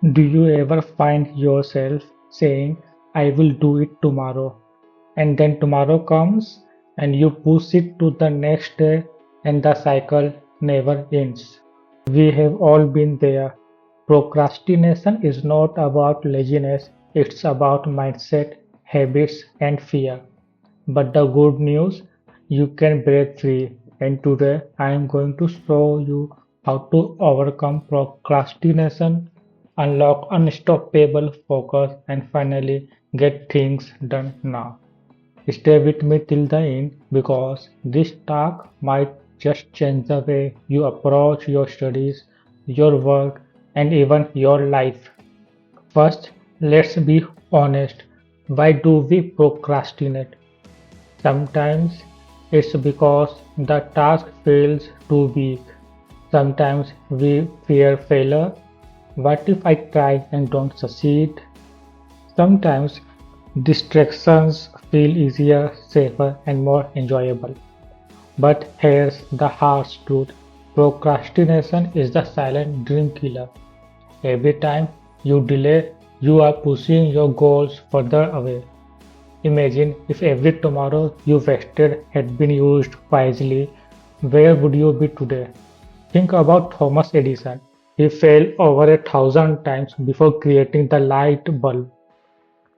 Do you ever find yourself saying, I will do it tomorrow, and then tomorrow comes and you push it to the next day and the cycle never ends? We have all been there. Procrastination is not about laziness, it's about mindset, habits, and fear. But the good news, you can break free. And today I am going to show you how to overcome procrastination, unlock unstoppable focus, and finally get things done now. Stay with me till the end because this talk might just change the way you approach your studies, your work, and even your life. First, let's be honest. Why do we procrastinate? Sometimes it's because the task feels too big. Sometimes we fear failure. What if I try and don't succeed? Sometimes distractions feel easier, safer, and more enjoyable. But here's the harsh truth: procrastination is the silent dream killer. Every time you delay, you are pushing your goals further away. Imagine if every tomorrow you wasted had been used wisely, where would you be today? Think about Thomas Edison. He failed over 1,000 times before creating the light bulb.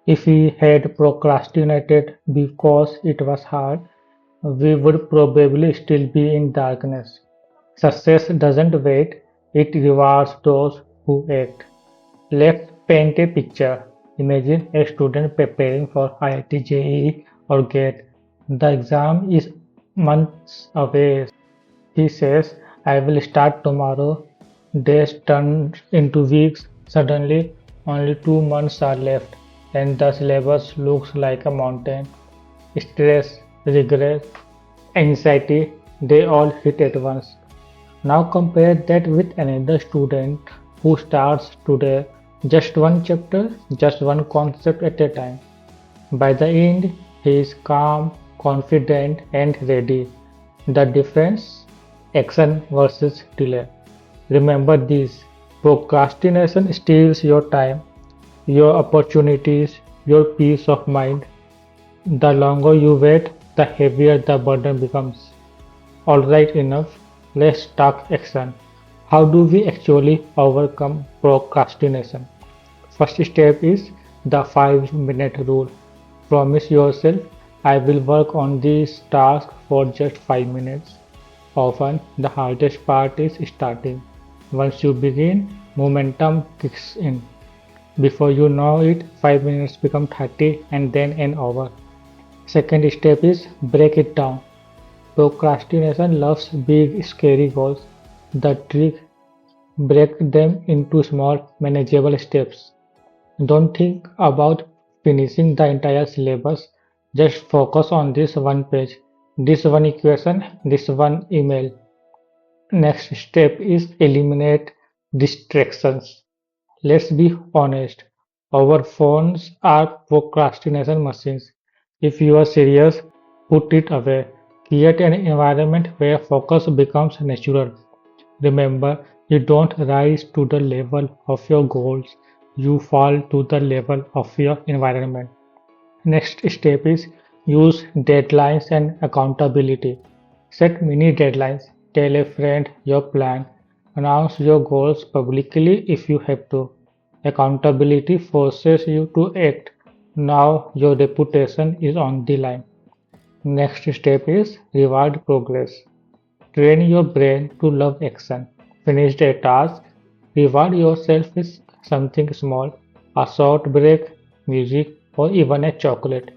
If he had procrastinated because it was hard, we would probably still be in darkness. Success doesn't wait, it rewards those who act. Let's paint a picture. Imagine a student preparing for IIT JEE or GATE. The exam is months away. He says, I will start tomorrow. Days turn into weeks. Suddenly, only 2 months are left, and the syllabus looks like a mountain. Stress, regret, anxiety, they all hit at once. Now compare that with another student who starts today, just one chapter, just one concept at a time. By the end, he is calm, confident, and ready. The difference? Action versus delay. Remember this: procrastination steals your time, your opportunities, your peace of mind. The longer you wait, the heavier the burden becomes. Alright, enough. Let's talk action. How do we actually overcome procrastination? First step is the 5-minute rule. Promise yourself, I will work on this task for just 5 minutes. Often, the hardest part is starting. Once you begin, momentum kicks in. Before you know it, 5 minutes become 30 and then an hour. Second step is break it down. Procrastination loves big, scary goals. The trick: break them into small, manageable steps. Don't think about finishing the entire syllabus. Just focus on this one page, this one equation, this one email. Next step is eliminate distractions. Let's be honest. Our phones are procrastination machines. If you are serious, put it away. Create an environment where focus becomes natural. Remember, you don't rise to the level of your goals, you fall to the level of your environment. Next step is use deadlines and accountability. Set mini deadlines, tell a friend your plan, announce your goals publicly if you have to. Accountability forces you to act. Now your reputation is on the line. Next step is reward progress. Train your brain to love action. Finish a task, reward yourself with something small, a short break, music, or even a chocolate.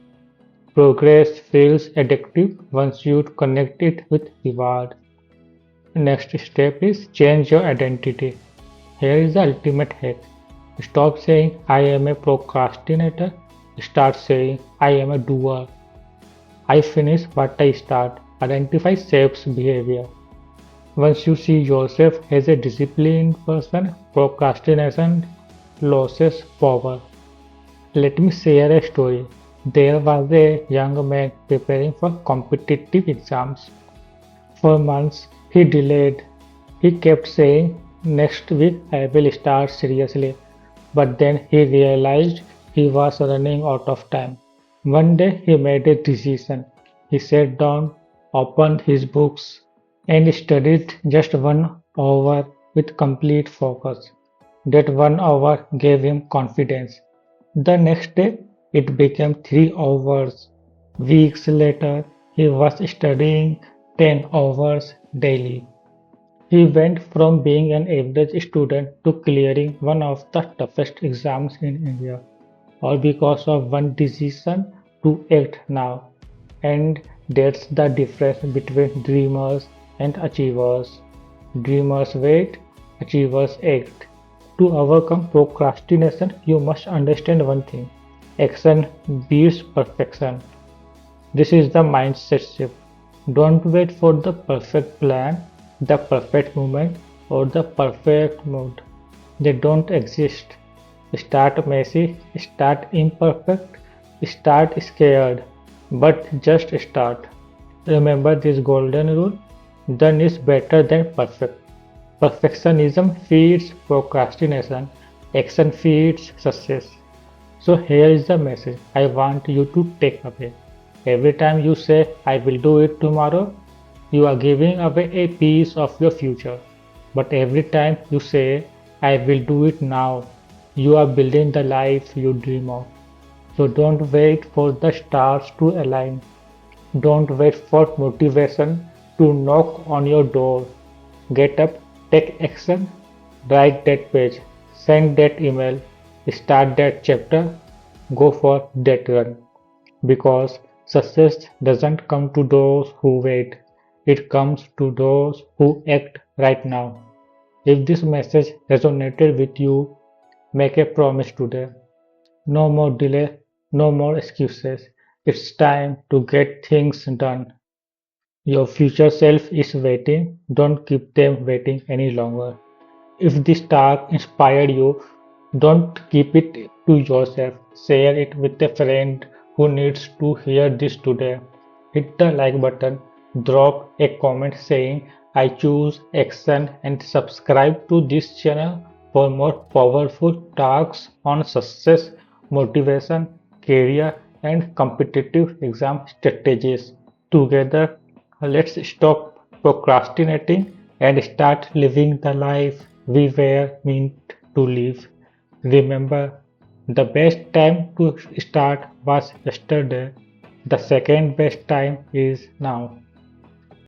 Progress feels addictive once you connect it with reward. Next step is change your identity. Here is the ultimate hack. Stop saying I am a procrastinator. Start saying I am a doer. I finish what I start. Identify shapes behavior. Once you see yourself as a disciplined person, procrastination loses power. Let me share a story. There was a young man preparing for competitive exams. For months, he delayed. He kept saying, next week I will start seriously. But then he realized he was running out of time. One day he made a decision. He sat down, opened his books, and studied just 1 hour with complete focus. That 1 hour gave him confidence. The next day it became 3 hours. Weeks later he was studying 10 hours daily. He went from being an average student to clearing one of the toughest exams in India, all because of one decision to act now. And that's the difference between dreamers and achievers. Dreamers wait, achievers act. To overcome procrastination, you must understand one thing: action beats perfection. This is the mindset shift. Don't wait for the perfect plan, the perfect moment, or the perfect mood. They don't exist. Start messy, start imperfect, start scared, but just start. Remember this golden rule: done is better than perfect. Perfectionism feeds procrastination, action feeds success. So here is the message I want you to take away. Every time you say, I will do it tomorrow, you are giving away a piece of your future. But every time you say, I will do it now, you are building the life you dream of. So don't wait for the stars to align. Don't wait for motivation to knock on your door. Get up, take action, write that page, send that email, start that chapter, go for that run. Because success doesn't come to those who wait, it comes to those who act right now. If this message resonated with you, make a promise today. No more delay, no more excuses. It's time to get things done. Your future self is waiting. Don't keep them waiting any longer. If this talk inspired you, don't keep it to yourself. Share it with a friend who needs to hear this today. Hit the like button, drop a comment saying I choose action, and subscribe to this channel for more powerful talks on success, motivation, career, and competitive exam strategies. Together, let's stop procrastinating and start living the life we were meant to live. Remember, the best time to start was yesterday. The second best time is now.